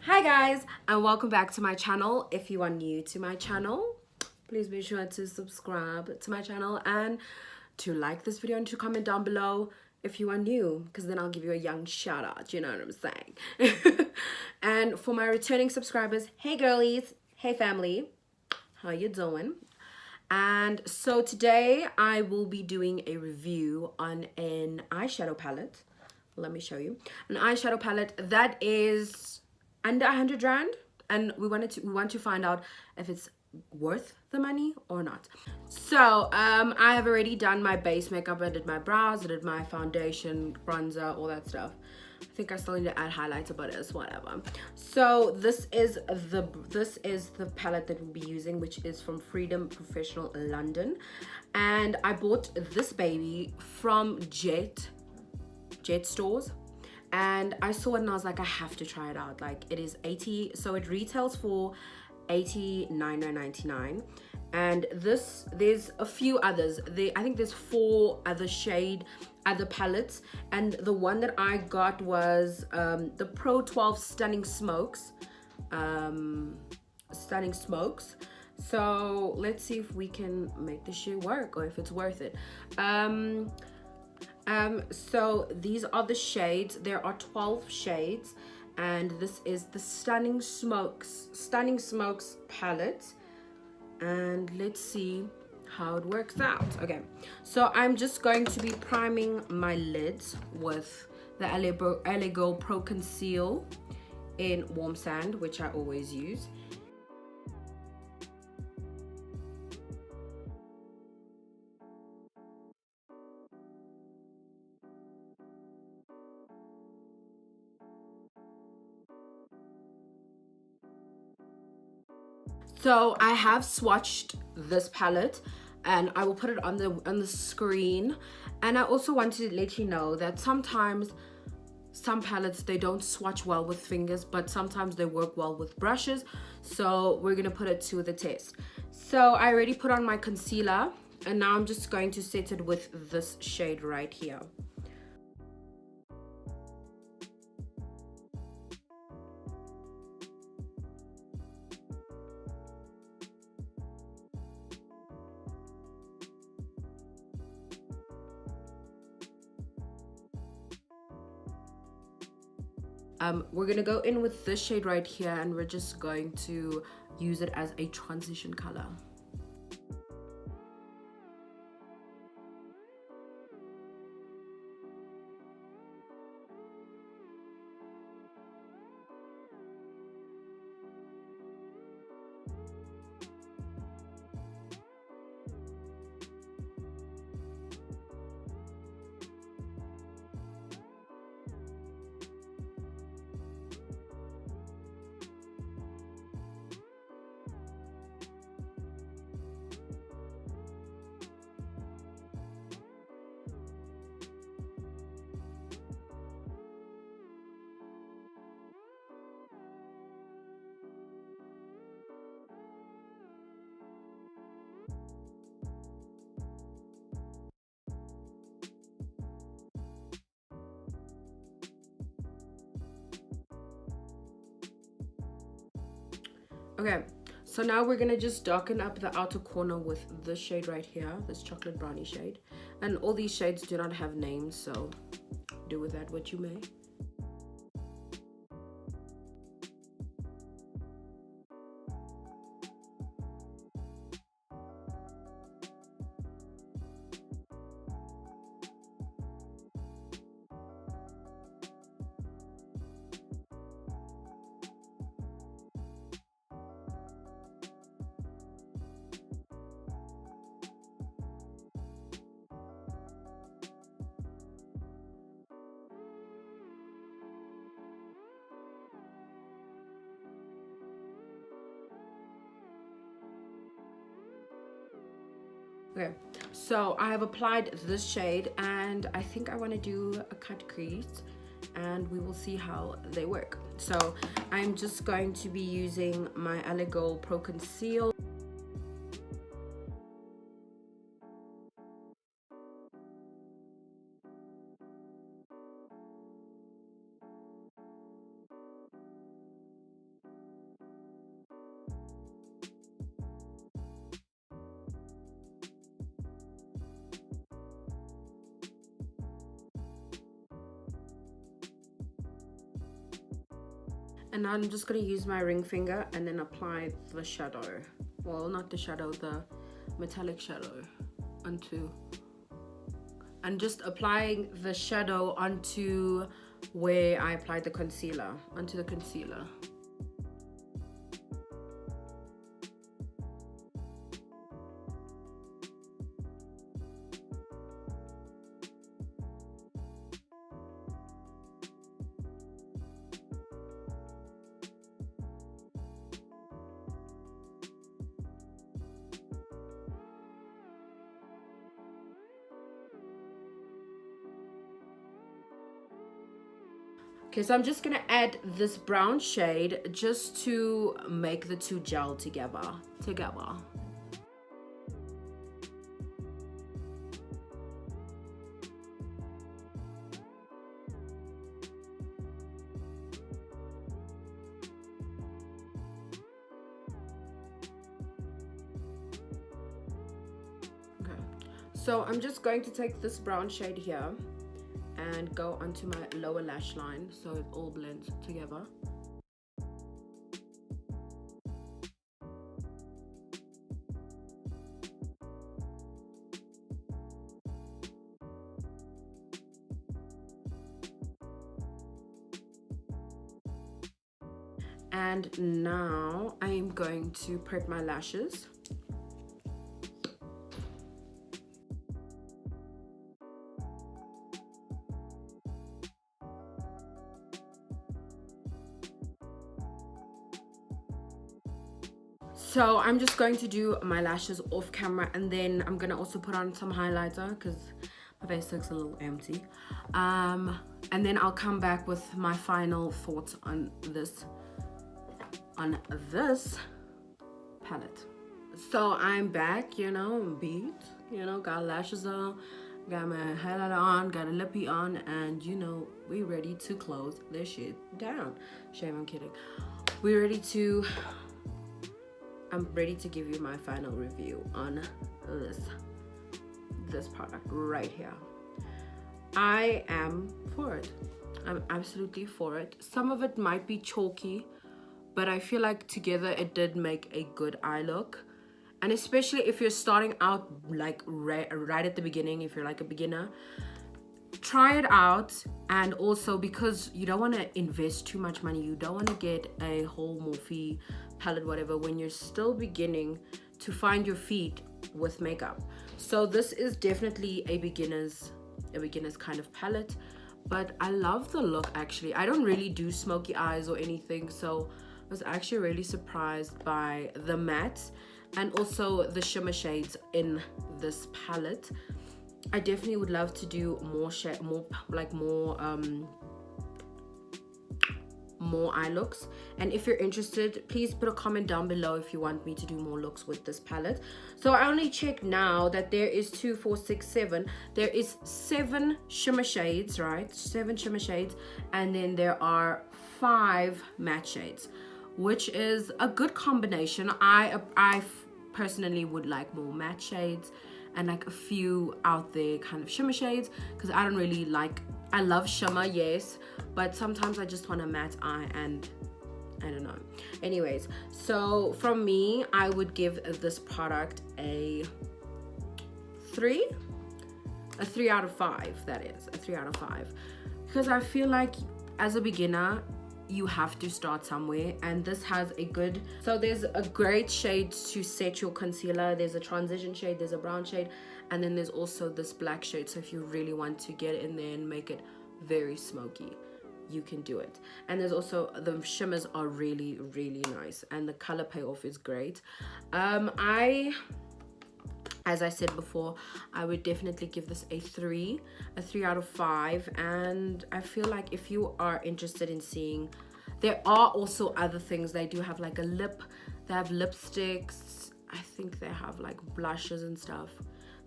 Hi guys, and welcome back to my channel. If you are new to my channel, please be sure to subscribe to my channel and to like this video and to comment down below if you are new, because then I'll give you a young shout out, you know what I'm saying. And for my returning subscribers, hey girlies, hey family, how you doing? And so today I will be doing a review on an eyeshadow palette. Let me show you an eyeshadow palette that is under 100 rand, and we want to find out if it's worth the money or not. So I have already done my base makeup. I did my brows, I did my foundation, bronzer, all that stuff. I think I still need to add highlighter, but it's whatever. So this is the palette that we'll be using, which is from Freedom Professional London, and I bought this baby from Jet stores, and I saw it and I was like, I have to try it out. Like, it is 80, so it retails for 89.99, and there's a few others. I think there's 4 other palettes, and the one that I got was the Pro 12 Stunning Smokes. So let's see if we can make this shit work or if it's worth it. So these are the shades. There are 12 shades, and this is the Stunning Smokes palette, and let's see how it works out. Okay, so I'm just going to be priming my lids with the LA Girl Pro Conceal in Warm Sand, which I always use. So I have swatched this palette, and I will put it on the screen. And I also want to let you know that sometimes some palettes, they don't swatch well with fingers, but sometimes they work well with brushes. So we're gonna put it to the test. So I already put on my concealer, and now I'm just going to set it with this shade right here. We're gonna go in with this shade right here, and we're just going to use it as a transition color. Okay, so now we're gonna just darken up the outer corner with this shade right here, this chocolate brownie shade. And all these shades do not have names, so do with that what you may. Okay, so I have applied this shade, and I think I want to do a cut crease, and we will see how they work. So I'm just going to be using my LA Girl Pro Conceal. And now I'm just going to use my ring finger and then apply the shadow. Well, not the shadow, the metallic shadow onto. And just applying the shadow onto where I applied the concealer, onto the concealer. Okay, so I'm just gonna add this brown shade just to make the two gel together. Okay, so I'm just going to take this brown shade here and go onto my lower lash line so it all blends together. And now I'm going to prep my lashes. So I'm just going to do my lashes off camera, and then I'm gonna also put on some highlighter because my face looks a little empty. And then I'll come back with my final thoughts on this palette. So I'm back, you know, beat, you know, got lashes on, got my highlighter on, got a lippy on, and you know, we ready to close this shit down. Shame, I'm kidding. I'm ready to give you my final review on this product right here. I am for it. I'm absolutely for it. Some of it might be chalky, but I feel like together it did make a good eye look. And especially if you're starting out like right at the beginning, if you're like a beginner, try it out. And also because you don't want to invest too much money, you don't want to get a whole Morphe palette, whatever, when you're still beginning to find your feet with makeup. So this is definitely a beginner's kind of palette, but I love the look. Actually, I don't really do smoky eyes or anything, so I was actually really surprised by the mattes and also the shimmer shades in this palette. I definitely would love to do more eye looks, and if you're interested, please put a comment down below if you want me to do more looks with this palette. So I only checked now that there is 2, 4, 6, 7. There is 7 shimmer shades, right? 7 shimmer shades, and then there are 5 matte shades, which is a good combination. I personally would like more matte shades and like a few out there kind of shimmer shades, because I don't really like, I love shimmer, yes, but sometimes I just want a matte eye, and I don't know. Anyways, so from me, I would give this product a 3 out of 5. That is a 3 out of 5, because I feel like as a beginner you have to start somewhere, and this has a good, so there's a great shade to set your concealer, there's a transition shade, there's a brown shade, and then there's also this black shade. So if you really want to get in there and make it very smoky, you can do it. And there's also, the shimmers are really, really nice, and the color payoff is great. As I said before, I would definitely give this a 3 out of 5. And I feel like if you are interested in seeing, there are also other things. They do have like a lip, they have lipsticks, I think they have like blushes and stuff.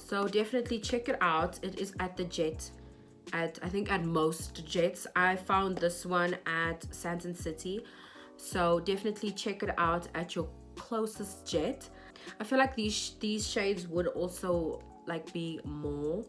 So definitely check it out. It is at the Jet, I think at most Jets. I found this one at Santon City, so definitely check it out at your closest Jet. I feel like these shades would also like be more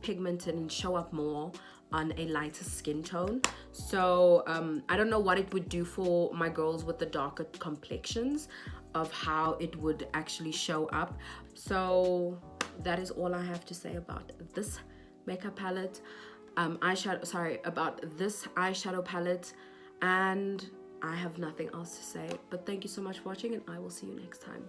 pigmented and show up more, on a lighter skin tone. So I don't know what it would do for my girls with the darker complexions, of how it would actually show up. So that is all I have to say about this makeup palette, about this eyeshadow palette, and I have nothing else to say. But thank you so much for watching, and I will see you next time.